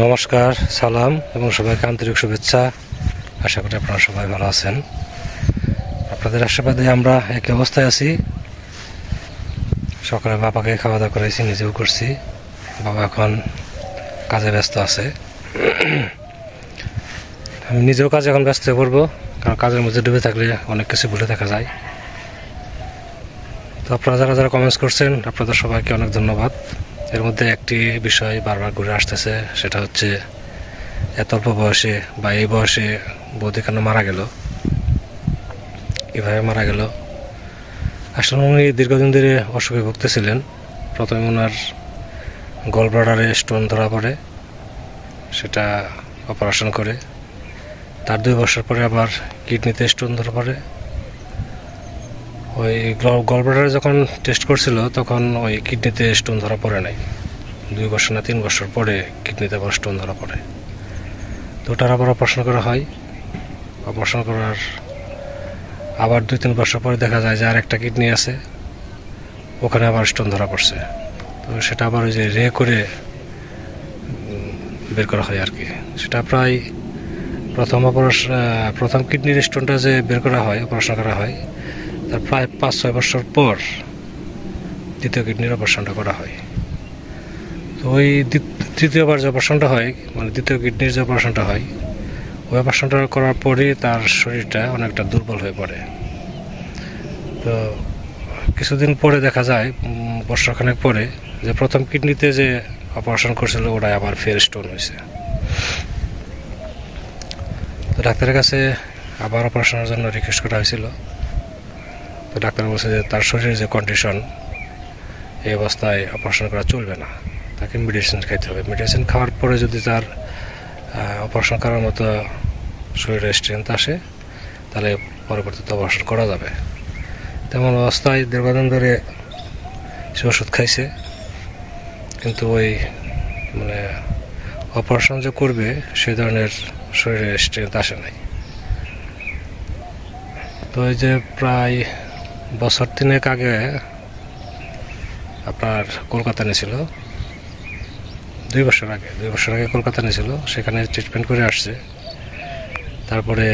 নমস্কার, সালাম এবং সবাইকে আন্তরিক শুভেচ্ছা। আশা করি আপনারা সবাই ভালো আছেন। আপনাদের আশীর্বাদে আমরা একই অবস্থায় আছি। সকালে বাবাকে খাওয়া দাওয়া করেছি, নিজেও করছি। বাবা এখন কাজে ব্যস্ত আছে। আমি নিজেও কাজে এখন ব্যস্ত হয়ে পড়বো, কারণ কাজের মধ্যে ডুবে থাকলে অনেক কিছু ভুলে থাকা যায়। তো আপনারা যারা যারা কমেন্টস করছেন, আপনাদের সবাইকে অনেক ধন্যবাদ। এর মধ্যে একটি বিষয় বারবার ঘুরে আসতেছে, সেটা হচ্ছে এত অল্প বয়সে বা এই বয়সে বৌদি কেন মারা গেল, কীভাবে মারা গেল। আসলে উনি দীর্ঘদিন ধরে অসুখে ভুগতেছিলেন। প্রথমে ওনার গল ব্লাডারে স্টোন ধরা পড়ে, সেটা অপারেশন করে। তার 2 বছর পরে আবার কিডনিতে স্টোন ধরা পড়ে। ওই গল ব্লাডারে যখন টেস্ট করছিল তখন ওই কিডনিতে স্টোন ধরা পড়ে নাই। 2 বছর না 3 বছর পরে কিডনিতে আবার স্টোন ধরা পড়ে। তো ওটার আবার অপারেশন করা হয়। অপারেশন করার আবার 2-3 বছর পরে দেখা যায় যে আর একটা কিডনি আছে, ওখানে আবার স্টোন ধরা পড়ছে। তো সেটা আবার ওই যে করে বের করা হয় আর কি। সেটা প্রায় প্রথম কিডনির স্টোনটা যে বের করা হয়, অপারেশন করা হয়, তার প্রায় 5-6 বছর পর দ্বিতীয় কিডনির অপারেশনটা করা হয়। তো ওই তৃতীয়বার যে অপারেশনটা হয়, মানে দ্বিতীয় কিডনির যে অপারেশনটা হয়, ওই অপারেশনটা করার পরে তার শরীরটা অনেকটা দুর্বল হয়ে পড়ে। তো কিছুদিন পরে দেখা যায়, বছরখানেক পরে, যে প্রথম কিডনিতে যে অপারেশন করছিল ওটাই আবার ফের স্টোন হয়েছে। তো ডাক্তারের কাছে আবার অপারেশনের জন্য রিকোয়েস্ট করা হয়েছিল। তো ডাক্তার বলছে যে তার শরীরের যে কন্ডিশন, এই অবস্থায় অপারেশন করা চলবে না, তাকে মেডিসিন খাইতে হবে। মেডিসিন খাওয়ার পরে যদি তার অপারেশন করার মতো শরীরে স্ট্রেংথ আসে, তাহলে পরবর্তীতে অপারেশন করা যাবে। তেমন অবস্থায় দীর্ঘদিন ধরে সে ওষুধ খাইছে, কিন্তু ওই মানে অপারেশন যে করবে সেই ধরনের শরীরে স্ট্রেংথ আসে নাই। তো এই যে প্রায় বছর 3 আগে আপনার কলকাতা নিয়েছিল, 2 বছর আগে কলকাতা নিয়েছিল। সেখানে ট্রিটমেন্ট করে আসছে। তারপরে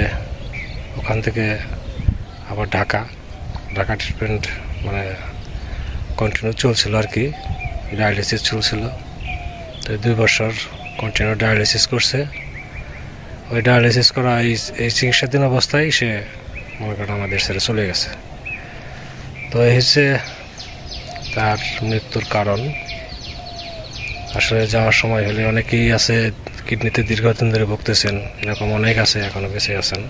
ওখান থেকে আবার ঢাকা ট্রিটমেন্ট মানে কন্টিনিউ চলছিল আর কি, ডায়ালিসিস চলছিল। তো 2 বছর কন্টিনিউ ডায়ালিসিস করছে। ওই ডায়ালিসিস করা এই চিকিৎসাধীন অবস্থায় সে মনে করেন আমাদের ছেড়ে চলে গেছে। তো এই হচ্ছে তার মৃত্যুর কারণ। আসলে যাওয়ার সময় হলে অনেকেই আছে কিডনিতে দীর্ঘদিন ধরে ভুগতেছেন, এরকম অনেক আছে এখনো বেঁচে আছেন,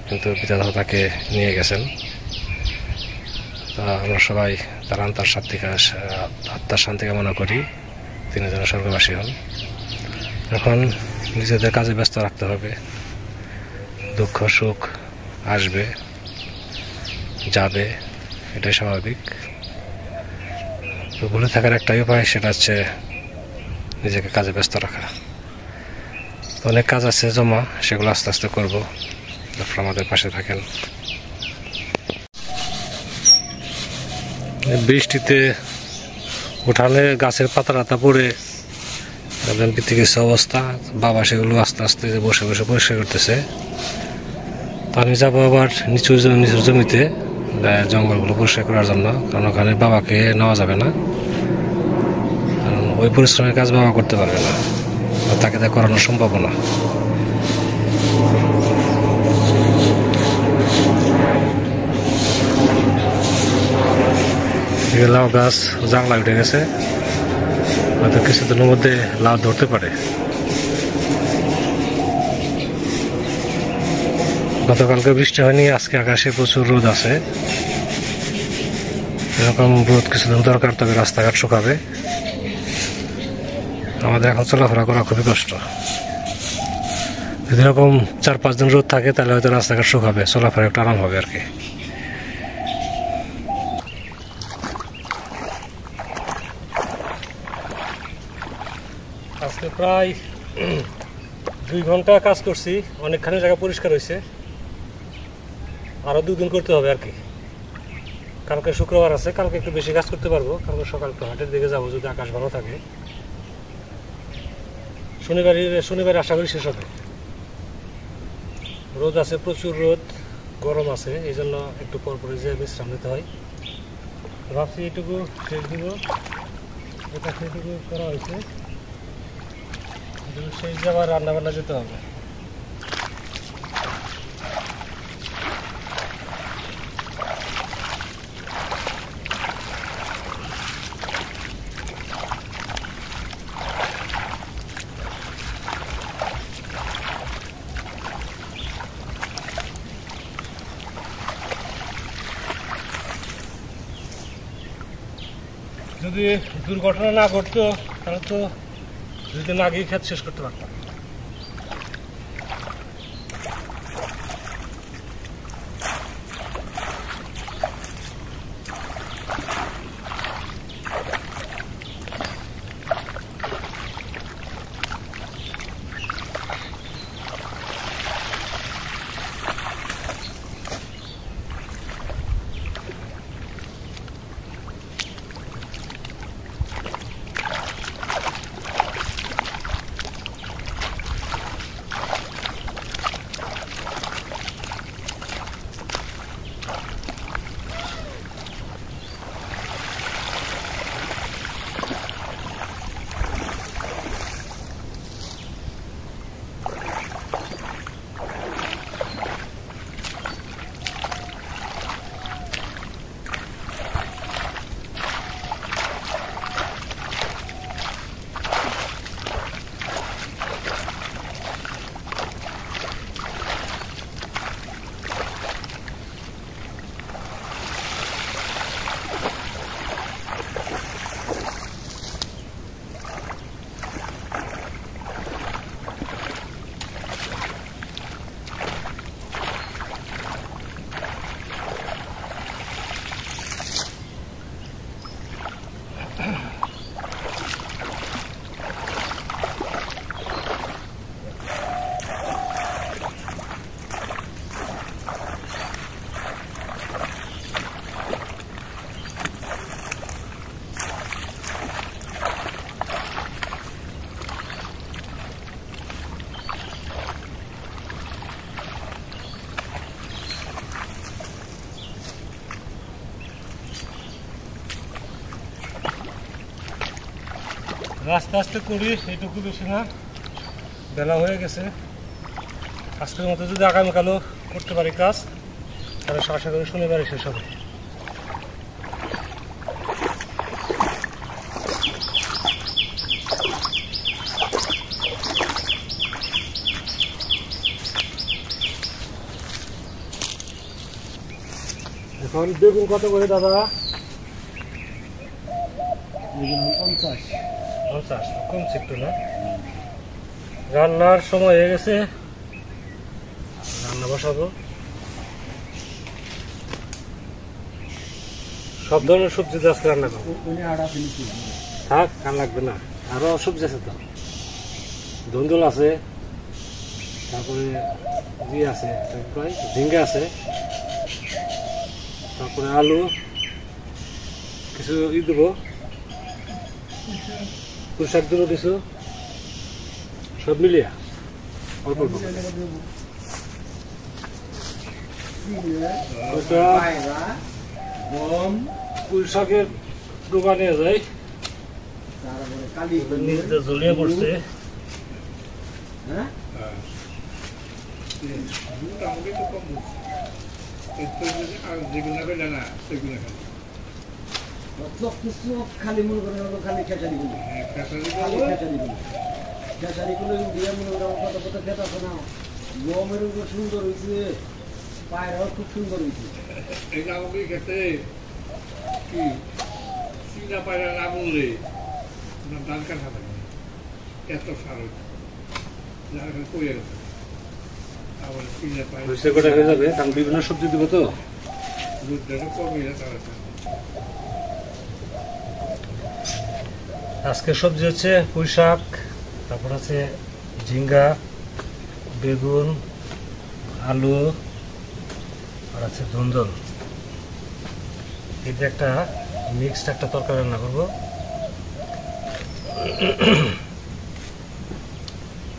কিন্তু বিধাতা তাকে নিয়ে গেছেন। তা আমরা সবাই তার আত্মার শান্তি কামনা করি, তিনি যেন স্বর্গবাসী হন। এখন নিজেদের কাজে ব্যস্ত রাখতে হবে। দুঃখ সুখ আসবে যাবে, এটাই স্বাভাবিক। তো ভুলে থাকার একটাই উপায়, সেটা হচ্ছে নিজেকে কাজে ব্যস্ত রাখা। অনেক কাজ আছে জমা, সেগুলো আস্তে আস্তে করবো। আপনারা আমাদের পাশে থাকেন। বৃষ্টিতে উঠানে গাছের পাতা পড়ে পিতে গেছে অবস্থা। বাবা সেগুলো আস্তে আস্তে বসে বসে পরিষ্কার করতেছে। তো আমি যাবো আবার নিচুর জমিতে জঙ্গলগুলো পরিষ্কার করার জন্য, কারণ ওখানে বাবাকে নেওয়া যাবে না, কারণ ওই পরিশ্রমের কাজ বাবা করতে পারবে না, তাকে তা করানো সম্ভব না। লাউ গাছ জাংলা উঠে গেছে, হয়তো কিছুদিনের মধ্যে লাউ ধরতে পারে। গতকালকে বৃষ্টি হয়নি, আজকে আকাশে প্রচুর রোদ আছে। এরকম রোদ কিছুদিন দরকার, তবে রাস্তাঘাট শুকাবে। আমাদের এখন চলাফেরা করা খুবই কষ্ট। যদি এরকম 4-5 দিন রোদ থাকে, তাহলে হয়তো রাস্তাঘাট শুকাবে, চলাফেরা একটু আরাম হবে আর কি। আজকে প্রায় 2 ঘন্টা কাজ করছি, অনেকখানি জায়গা পরিষ্কার হয়েছে। আরও 2 দিন করতে হবে আর কি। কালকে শুক্রবার আছে, কালকে একটু বেশি কাজ করতে পারবো। কালকে সকাল একটু হাটের দিকে যাবো, যদি আকাশ ভালো থাকে। শনিবার আশা করি শেষ হবে। রোদ আছে, প্রচুর রোদ, গরম আছে, এই জন্য একটু পরপরে যে বিশ্রাম নিতে হয়। ভাবছি এইটুকু শেষ দিব, এটা সেইটুকু করা হয়েছে, শেষ দিয়ে আবার রান্নাবান্না যেতে হবে। যদি দুর্ঘটনা না ঘটতো তাহলে তো 2 দিন আগেই খেত শেষ করতে পারতাম। আস্তে আস্তে করি, এইটুকু বেশি না, বেলা হয়ে গেছে। আজকের মতো যদি আগামীকালও করতে পারি কাজ, তাহলে আশা করি শনিবারে শেষ হবে। এখন বেগুন কত করে দাদা? 50 কমছে একটু না? রান্নার সময় হয়ে গেছে, রান্না বসাবো। সব ধরনের সবজি আজকে রান্না করবো। থাক, আর লাগবে না, আরো সবজি আছে তো, ধুন্দুল আছে, তারপরে আছে ঝিঙ্গা আছে, তারপরে আলু, কিছু দেবো, পুঁই শাক দেবো কিছু, সব মিলিয়ে অল্প অল্প। পুঁই শাকের দোকানে যাই, নিজে জ্বলিয়ে পড়ছে। খালি মনে করেন খালি খেসারিগুলো খেসারিগুলো দিয়ে মনে করেন কত কত খেত আছে না, গমের উপর সুন্দর হয়েছে, পায়রাও খুব সুন্দর হয়েছে। এটা আমাকে খেতে কি চীনা পায়রা না বললে ধান কাটা থাকে, এত সার হয়েছে যার কইয়ে গেছে। আবার চীনা পায়রা হয়ে যাবে, কারণ বিভিন্ন সবজি দিব তো, দুধটা কমে যাচ্ছে। আজকের সবজি হচ্ছে পুঁই শাক, তারপর আছে ঝিঙ্গা, বেগুন, আলু, আর আছে ধুন্দুল। এটা একটা মিক্সড একটা তরকারি রান্না করবো।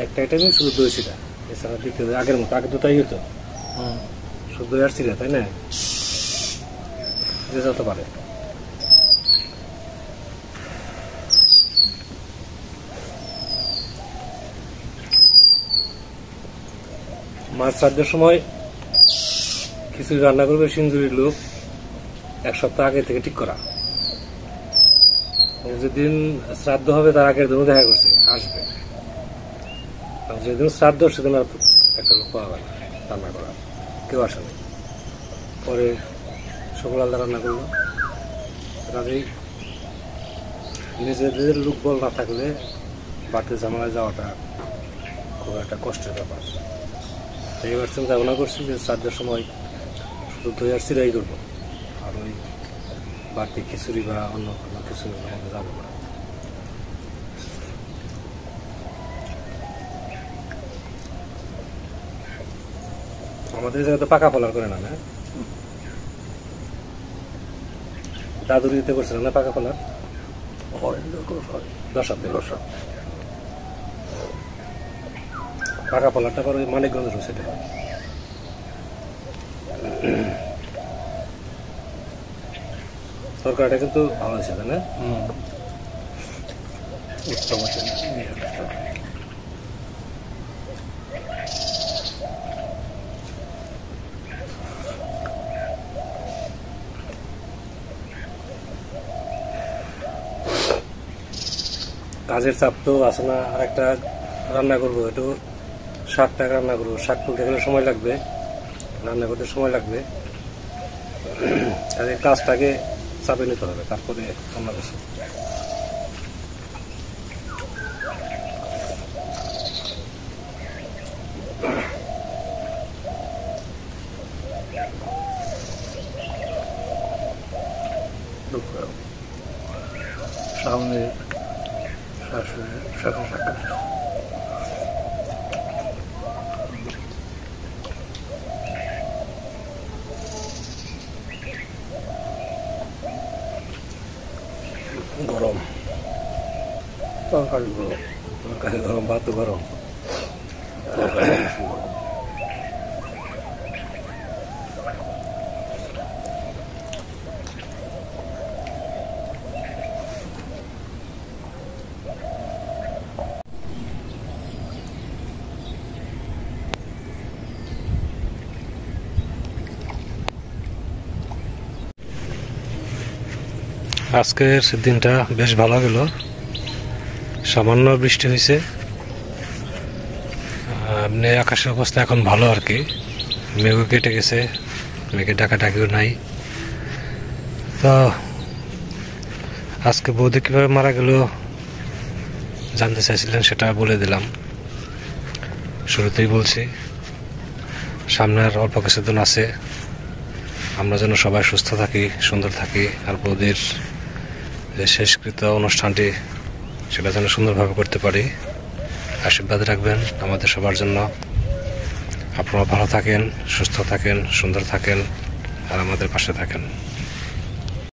একটা আইটেমে শুধু দই চিরা, এছাড়া দ্বিতীয় আগের মতো, আগে তো তাই হতো, শুধু দই আর চিরা, তাই না? যে যত পারে। মাছ শ্রাদ্ধের সময় খিচুড়ি রান্না করবে সিঞ্জুরির লোক, 1 সপ্তাহ আগে থেকে ঠিক করা। যেদিন শ্রাদ্ধ হবে তার আগের দিনও দেখা করছে আসবে, আর যেদিন শ্রাদ্ধ সেদিন আর একটা লোক পাওয়া গেল রান্না করা, কেউ আসে না। পরে সকল আলাদা রান্না করলো। কাজেই নিজেদের লোক বল না থাকলে বাড়িতে ঝামেলায় যাওয়াটা খুব একটা কষ্টের ব্যাপার। এইবার চিন্তা ভাবনা করছি যে শ্রাদ্ধের সময় শুধু দই আর চিরাই করবো, আর ওই বাড়তি খিচুড়ি বা অন্য কোনো কিছু আমাদের যাবো না। আমাদের এই জায়গাতে পাকা ফলার করে না, না দাদুর দিতে করছিলাম না পাকা ফলার, দশাতে পাকা ফলারটা করে ওই মানিকগঞ্জের সেটা হয়। তরকারিটা কিন্তু ভালো হয়েছে, তাই না? উত্তম আছে। কাজের চাপ তো আছে না, আর একটা রান্না করবো, একটু শাকটা রান্না করবো, শাক তুলতে গেলে সময় লাগবে, রান্না করতে সময় লাগবে। কাজের কাজটাকে চাপে নিতে হবে, তারপরে অন্য কিছু। সামনে শাশুড়ি শাখা শাখা গরম তরকারি গুলো তরকারি গরম, ভাত গরম। আজকের দিনটা বেশ ভালো গেল, সামান্য বৃষ্টি হয়েছে, এমনি আকাশের অবস্থা এখন ভালো আর কি, মেঘও কেটে গেছে, মেঘে ডাকাডাকিও নাই। তো আজকে বৌদি কিভাবে মারা গেল জানতে চাইছিলেন, সেটা বলে দিলাম, শুরুতেই বলছি। সামনের অল্প কিছুদিন আছে, আমরা যেন সবাই সুস্থ থাকি, সুন্দর থাকি, আর বৌদির যে শেষকৃত অনুষ্ঠানটি সেটা যেন সুন্দরভাবে করতে পারি। আশীর্বাদ রাখবেন আমাদের সবার জন্য। আপনারা ভালো থাকেন, সুস্থ থাকেন, সুন্দর থাকেন, আর আমাদের পাশে থাকেন।